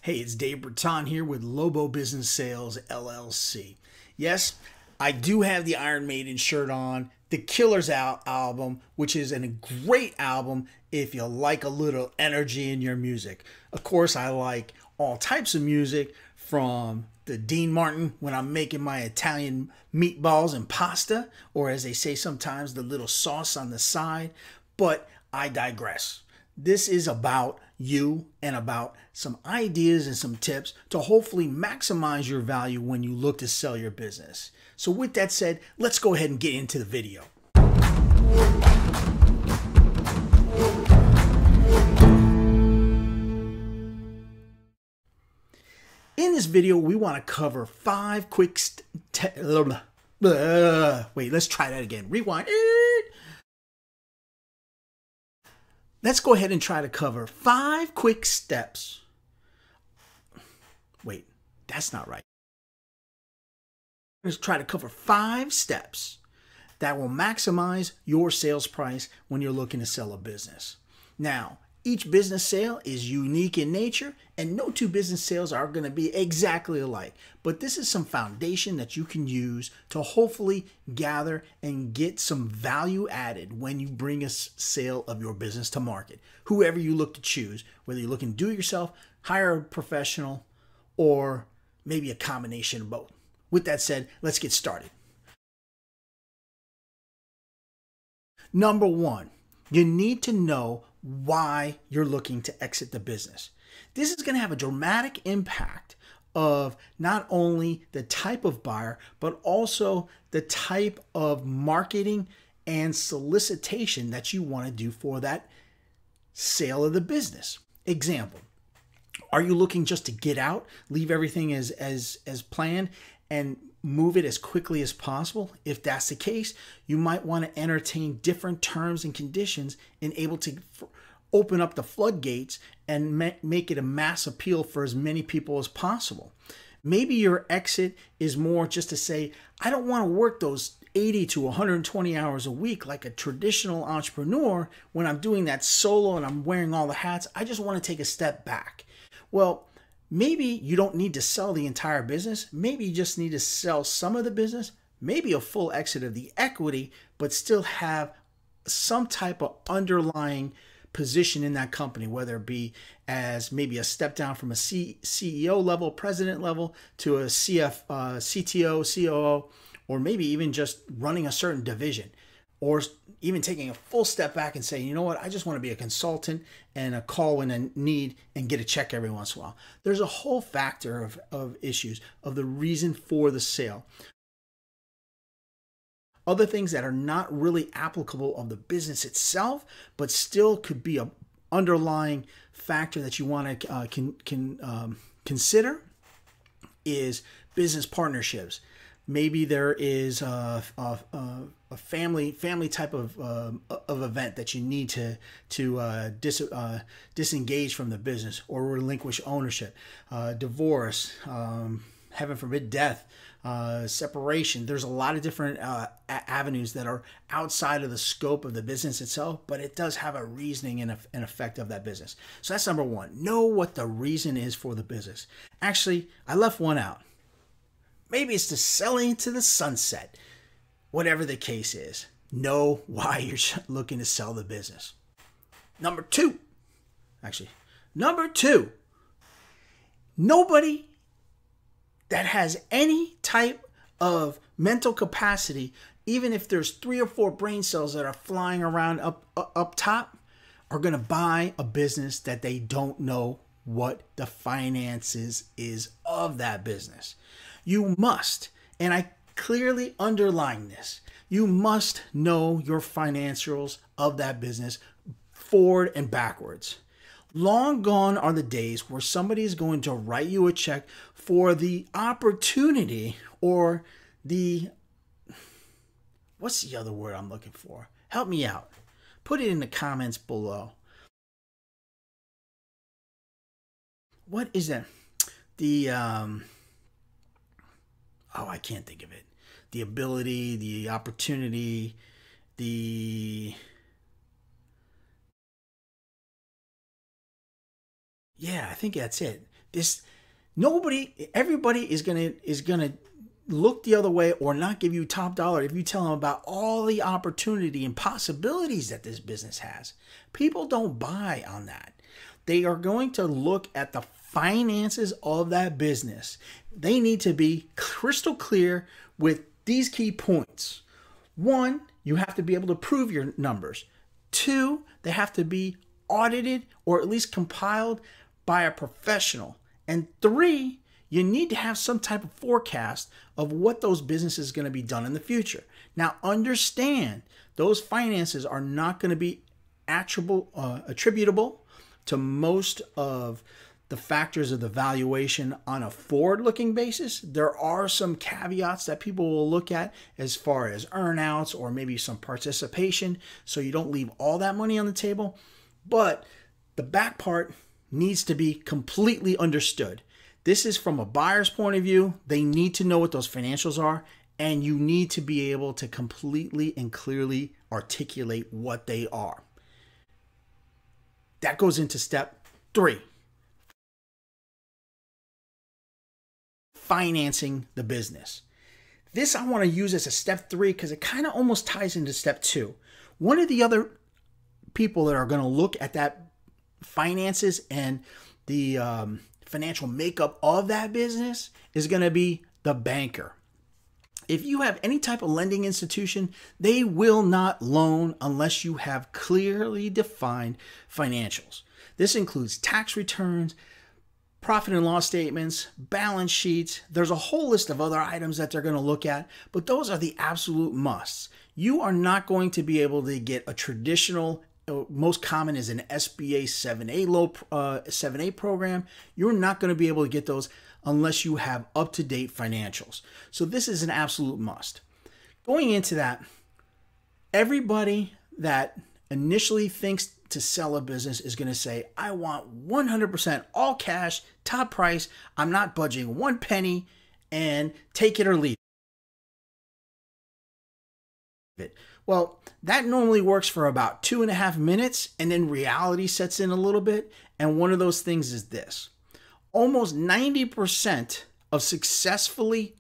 Hey, it's Dave Britton here with Lobo Business Sales, LLC. Yes, I do have the Iron Maiden shirt on, the Killers Out album, which is a great album if you like a little energy in your music. Of course, I like all types of music, from the Dean Martin when I'm making my Italian meatballs and pasta, or as they say sometimes, the little sauce on the side. But I digress. This is about you and about some ideas and some tips to hopefully maximize your value when you look to sell your business. So with that said, let's go ahead and get into the video. In this video, we want to cover 5 quick wait, let's try that again. Rewind. Let's go ahead and try to cover 5 quick steps. Wait, that's not right. Let's try to cover 5 steps that will maximize your sales price when you're looking to sell a business. Now, each business sale is unique in nature, and no two business sales are going to be exactly alike. But this is some foundation that you can use to hopefully gather and get some value added when you bring a sale of your business to market. Whoever you look to choose, whether you're looking to do it yourself, hire a professional, or maybe a combination of both. With that said, let's get started. Number 1, you need to know why you're looking to exit the business. This is going to have a dramatic impact of not only the type of buyer, but also the type of marketing and solicitation that you want to do for that sale of the business. Example, are you looking just to get out, leave everything as planned, and move it as quickly as possible? If that's the case, you might want to entertain different terms and conditions and able to open up the floodgates and make it a mass appeal for as many people as possible. Maybe your exit is more just to say, I don't want to work those 80 to 120 hours a week like a traditional entrepreneur when I'm doing that solo and I'm wearing all the hats. I just want to take a step back. Well, maybe you don't need to sell the entire business. Maybe you just need to sell some of the business, maybe a full exit of the equity, but still have some type of underlying position in that company, whether it be as maybe a step down from a CEO level, president level, to a CTO, COO, or maybe even just running a certain division, or even taking a full step back and saying, you know what, I just want to be a consultant and a call when I need and get a check every once in a while. There's a whole factor of issues of the reason for the sale. Other things that are not really applicable of the business itself, but still could be an underlying factor that you want to consider is business partnerships. Maybe there is a family type of event that you need to disengage from the business or relinquish ownership, divorce, heaven forbid, death, separation. There's a lot of different avenues that are outside of the scope of the business itself, but it does have a reasoning and an effect of that business. So that's number 1. Know what the reason is for the business. Actually, I left one out. Maybe it's the selling to the sunset. Whatever the case is, know why you're looking to sell the business. Number 2, nobody that has any type of mental capacity, even if there's 3 or 4 brain cells that are flying around up top, are going to buy a business that they don't know what the finances is of that business. You must, and I clearly underline this, you must know your financials of that business forward and backwards. Long gone are the days where somebody is going to write you a check for the opportunity or what's the other word I'm looking for? Help me out. Put it in the comments below. What is that? I can't think of it. The ability, the opportunity, Yeah, I think that's it. This everybody is gonna look the other way or not give you top dollar if you tell them about all the opportunity and possibilities that this business has. People don't buy on that. They are going to look at the finances of that business. They need to be crystal clear with these key points. One, you have to be able to prove your numbers. Two, they have to be audited or at least compiled by a professional. And three, you need to have some type of forecast of what those businesses are going to be done in the future. Now, understand those finances are not going to be attributable to most of the factors of the valuation on a forward-looking basis. There are some caveats that people will look at as far as earnouts or maybe some participation, so you don't leave all that money on the table. But the back part needs to be completely understood. This is from a buyer's point of view. They need to know what those financials are, and you need to be able to completely and clearly articulate what they are. That goes into step 3. Financing the business. This I want to use as a step 3 because it kind of almost ties into step 2. One of the other people that are going to look at that finances and the financial makeup of that business is going to be the banker. If you have any type of lending institution, they will not loan unless you have clearly defined financials. This includes tax returns, profit and loss statements, balance sheets. There's a whole list of other items that they're going to look at, but those are the absolute musts. You are not going to be able to get a traditional, most common is an SBA 7A program. You're not going to be able to get those unless you have up-to-date financials. So this is an absolute must. Going into that, everybody that initially thinks to sell a business is going to say, I want 100% all cash, top price. I'm not budging one penny, and take it or leave it. Well, that normally works for about 2.5 minutes, and then reality sets in a little bit. And one of those things is this. Almost 90% of successfully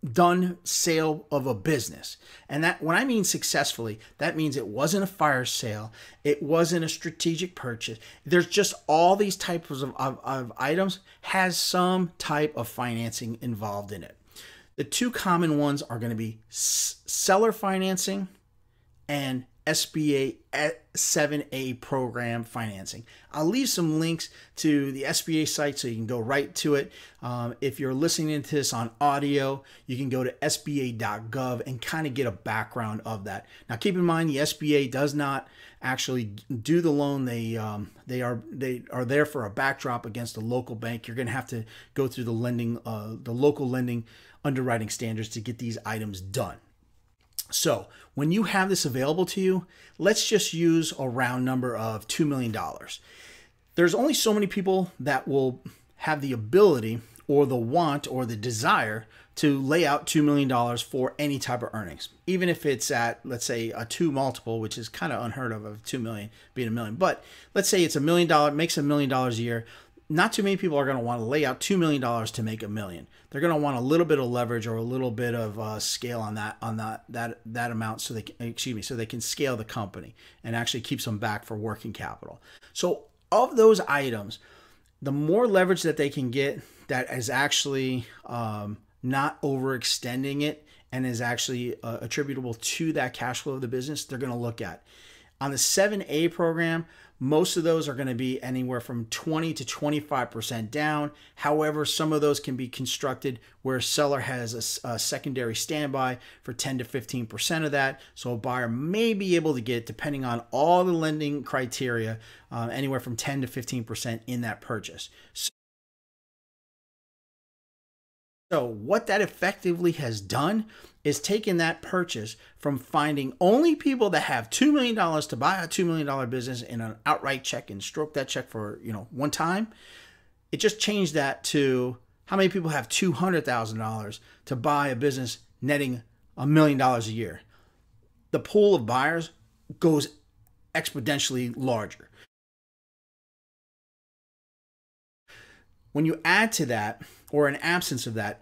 done sale of a business, and that when I mean successfully, that means it wasn't a fire sale, it wasn't a strategic purchase. There's just all these types of items has some type of financing involved in it. The two common ones are going to be seller financing and SBA 7A program financing. I'll leave some links to the SBA site so you can go right to it. If you're listening to this on audio, you can go to sba.gov and kind of get a background of that. Now, keep in mind the SBA does not actually do the loan. They are there for a backdrop against a local bank. You're going to have to go through the local lending underwriting standards to get these items done. So when you have this available to you, let's just use a round number of $2 million. There's only so many people that will have the ability or the want or the desire to lay out $2 million for any type of earnings, even if it's at, let's say, a 2 multiple, which is kind of unheard of 2 million being $1 million. But let's say it's $1 million, makes $1 million a year. Not too many people are going to want to lay out $2 million to make $1 million. They're going to want a little bit of leverage or a little bit of scale on that amount, so they can, so they can scale the company and actually keep some back for working capital. So of those items, the more leverage that they can get that is actually not overextending it and is actually attributable to that cash flow of the business, they're going to look at. On the 7A program, most of those are going to be anywhere from 20 to 25% down. However, some of those can be constructed where a seller has a secondary standby for 10 to 15% of that. So a buyer may be able to get, depending on all the lending criteria, anywhere from 10 to 15% in that purchase. So what that effectively has done is taken that purchase from finding only people that have $2 million to buy a $2 million business in an outright check and stroke that check for, one time. It just changed that to how many people have $200,000 to buy a business netting $1 million a year. The pool of buyers goes exponentially larger. When you add to that, or an absence of that,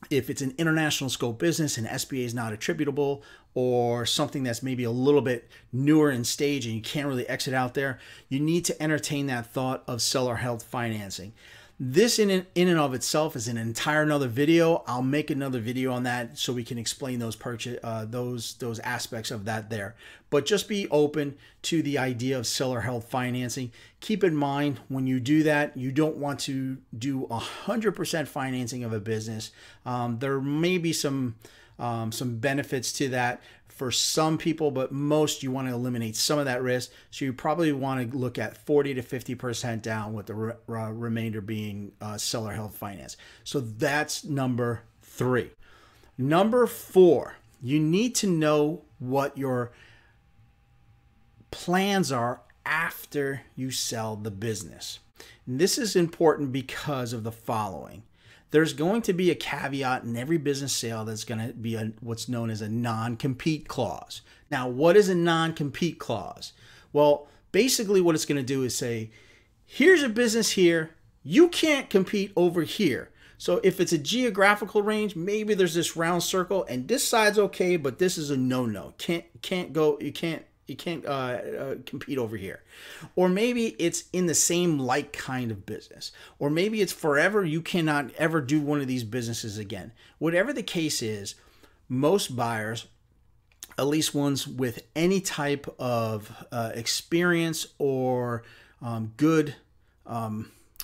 if it's an international scope business and SBA is not attributable, or something that's maybe a little bit newer in stage and you can't really exit out there, you need to entertain that thought of seller held financing. This in and of itself is an entire another video. I'll make another video on that so we can explain those those aspects of that there. But just be open to the idea of seller held financing. Keep in mind, when you do that, you don't want to do 100% financing of a business. There may be some benefits to that for some people, but most you want to eliminate some of that risk. So you probably want to look at 40 to 50% down, with the remainder being seller held finance. So that's number 3. Number 4, you need to know what your plans are after you sell the business. And this is important because of the following. There's going to be a caveat in every business sale that's going to be what's known as a non-compete clause. Now, what is a non-compete clause? Well, basically what it's going to do is say, here's a business here, you can't compete over here. So if it's a geographical range, maybe there's this round circle and this side's okay, but this is a no-no. You can't compete over here. Or maybe it's in the same like kind of business. Or maybe it's forever, you cannot ever do one of these businesses again. Whatever the case is, most buyers, at least ones with any type of experience or good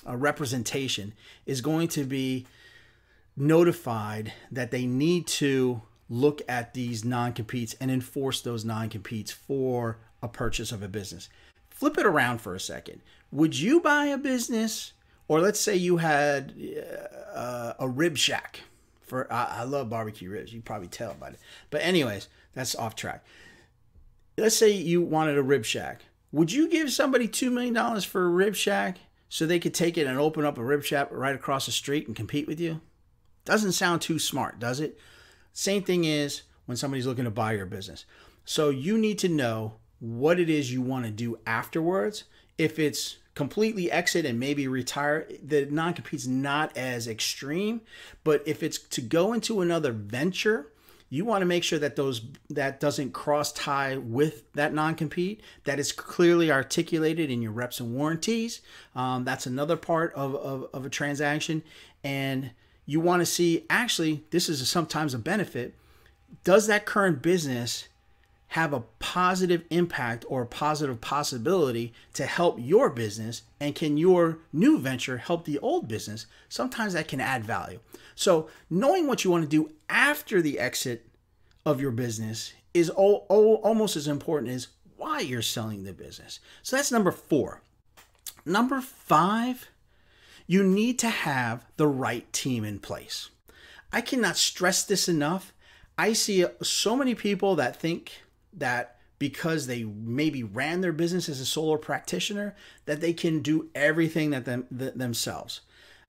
representation, is going to be notified that they need to look at these non-competes and enforce those non-competes for a purchase of a business. Flip it around for a second. Would you buy a business, or let's say you had a rib shack. I love barbecue ribs. You probably tell by it. But anyways, that's off track. Let's say you wanted a rib shack. Would you give somebody $2 million for a rib shack so they could take it and open up a rib shack right across the street and compete with you? Doesn't sound too smart, does it? Same thing is when somebody's looking to buy your business. So you need to know what it is you want to do afterwards. If it's completely exit and maybe retire, the non-compete's not as extreme. But if it's to go into another venture, you want to make sure that that doesn't cross tie with that non-compete, that is clearly articulated in your reps and warranties. That's another part of a transaction. And you want to see, actually, this is sometimes a benefit. Does that current business have a positive impact or a positive possibility to help your business? And can your new venture help the old business? Sometimes that can add value. So knowing what you want to do after the exit of your business is almost as important as why you're selling the business. So that's number 4. Number 5, you need to have the right team in place. I cannot stress this enough. I see so many people that think that because they maybe ran their business as a solo practitioner, that they can do everything themselves.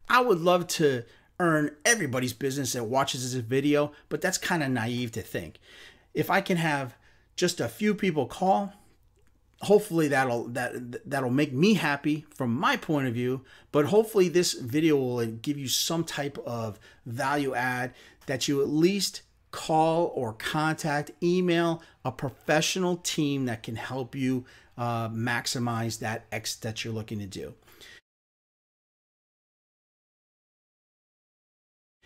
I would love to earn everybody's business that watches this video, but that's kind of naive to think. If I can have just a few people call, hopefully that'll make me happy from my point of view, but hopefully this video will give you some type of value add, that you at least call or contact, email a professional team that can help you maximize that exit that you're looking to do.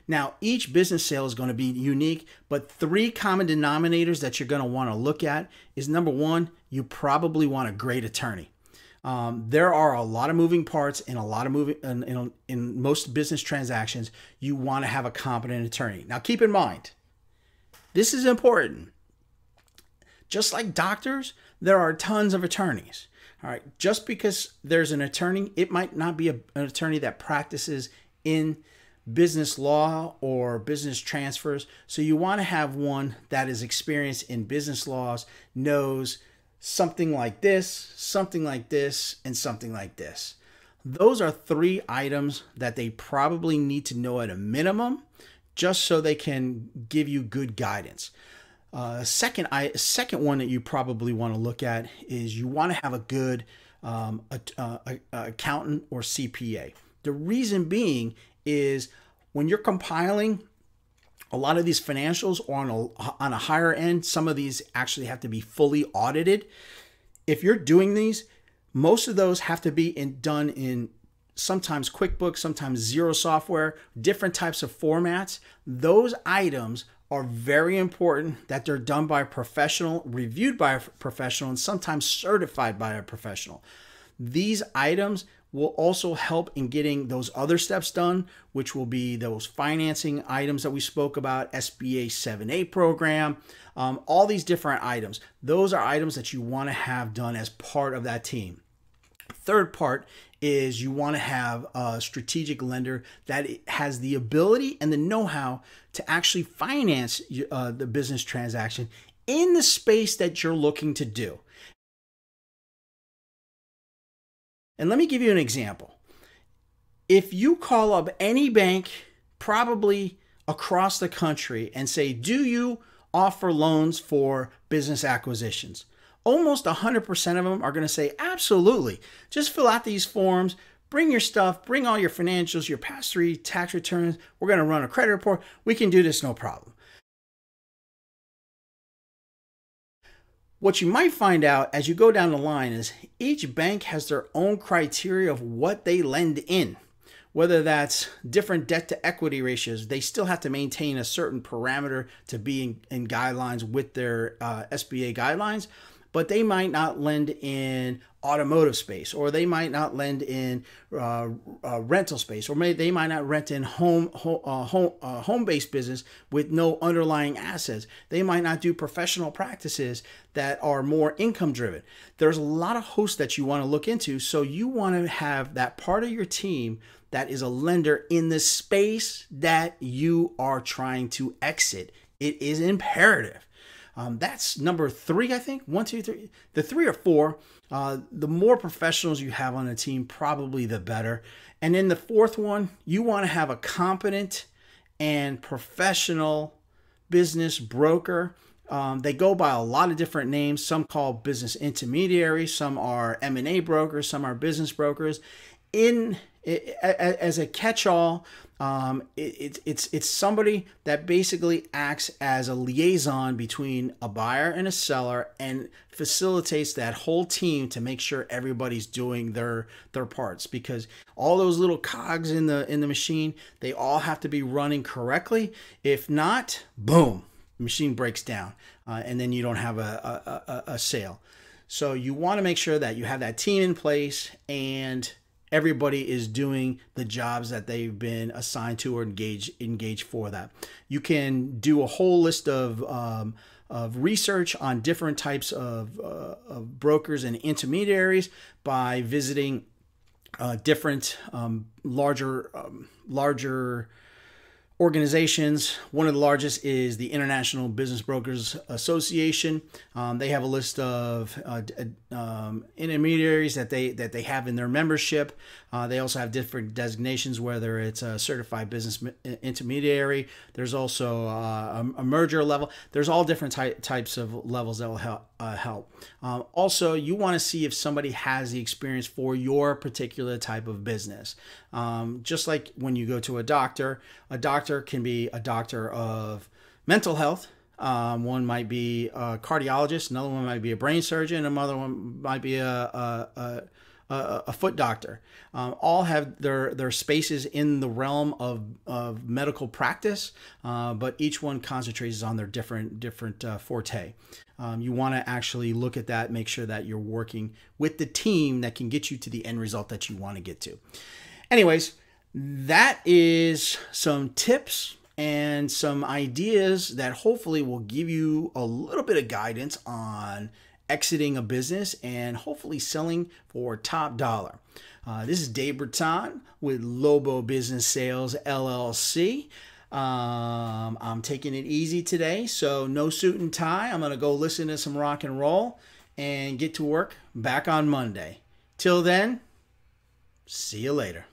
Now, each business sale is going to be unique, but 3 common denominators that you're going to want to look at is, number 1, you probably want a great attorney. There are a lot of moving parts in in most business transactions. You want to have a competent attorney. Now, keep in mind, this is important. Just like doctors, there are tons of attorneys. All right, just because there's an attorney, it might not be an attorney that practices in business law or business transfers. So you want to have one that is experienced in business laws, knows something like this, something like this, and something like this. Those are 3 items that they probably need to know at a minimum, just so they can give you good guidance. Second one that you probably want to look at is you want to have a good accountant or CPA. The reason being is when you're compiling a lot of these financials on a higher end, some of these actually have to be fully audited. If you're doing these, most of those have to be done in sometimes QuickBooks, sometimes Xero software, different types of formats. Those items are very important that they're done by a professional, reviewed by a professional, and sometimes certified by a professional. These items will also help in getting those other steps done, which will be those financing items that we spoke about, SBA 7A program, all these different items. Those are items that you want to have done as part of that team. Third part is you want to have a strategic lender that has the ability and the know-how to actually finance the business transaction in the space that you're looking to do. And let me give you an example. If you call up any bank, probably across the country, and say, do you offer loans for business acquisitions? Almost 100% of them are going to say, absolutely. Just fill out these forms, bring your stuff, bring all your financials, your past 3 tax returns. We're going to run a credit report. We can do this, no problem. What you might find out as you go down the line is each bank has their own criteria of what they lend in. Whether that's different debt to equity ratios, they still have to maintain a certain parameter to be in guidelines with their SBA guidelines, but they might not lend in automotive space, or they might not lend in rental space, or they might not rent in home-based business with no underlying assets. They might not do professional practices that are more income driven. There's a lot of hosts that you want to look into, so you want to have that part of your team that is a lender in the space that you are trying to exit. It is imperative. That's number 3, I think. 1, 2, 3. The 3 or 4. The more professionals you have on a team, probably the better. And then the 4th one, you want to have a competent and professional business broker. They go by a lot of different names. Some call business intermediaries, some are M&A brokers, some are business brokers. As a catch-all, it's somebody that basically acts as a liaison between a buyer and a seller and facilitates that whole team to make sure everybody's doing their parts, because all those little cogs in the machine, they all have to be running correctly. If not, boom, the machine breaks down, and then you don't have a sale. So you want to make sure that you have that team in place and everybody is doing the jobs that they've been assigned to or engaged for that. You can do a whole list of research on different types of brokers and intermediaries by visiting different larger organizations. One of the largest is the International Business Brokers Association. They have a list of intermediaries that they have in their membership. They also have different designations, whether it's a certified business intermediary. There's also a merger level. There's all different types of levels that will help. Also, you want to see if somebody has the experience for your particular type of business. Just like when you go to a doctor can be a doctor of mental health. One might be a cardiologist, another one might be a brain surgeon, another one might be a foot doctor. All have their spaces in the realm of medical practice, but each one concentrates on their different forte. You want to actually look at that, make sure that you're working with the team that can get you to the end result that you want to get to. Anyways, that is some tips and some ideas that hopefully will give you a little bit of guidance on exiting a business and hopefully selling for top dollar. This is Dave Britton with Lobo Business Sales, LLC. I'm taking it easy today, so no suit and tie. I'm going to go listen to some rock and roll and get to work back on Monday. Till then, see you later.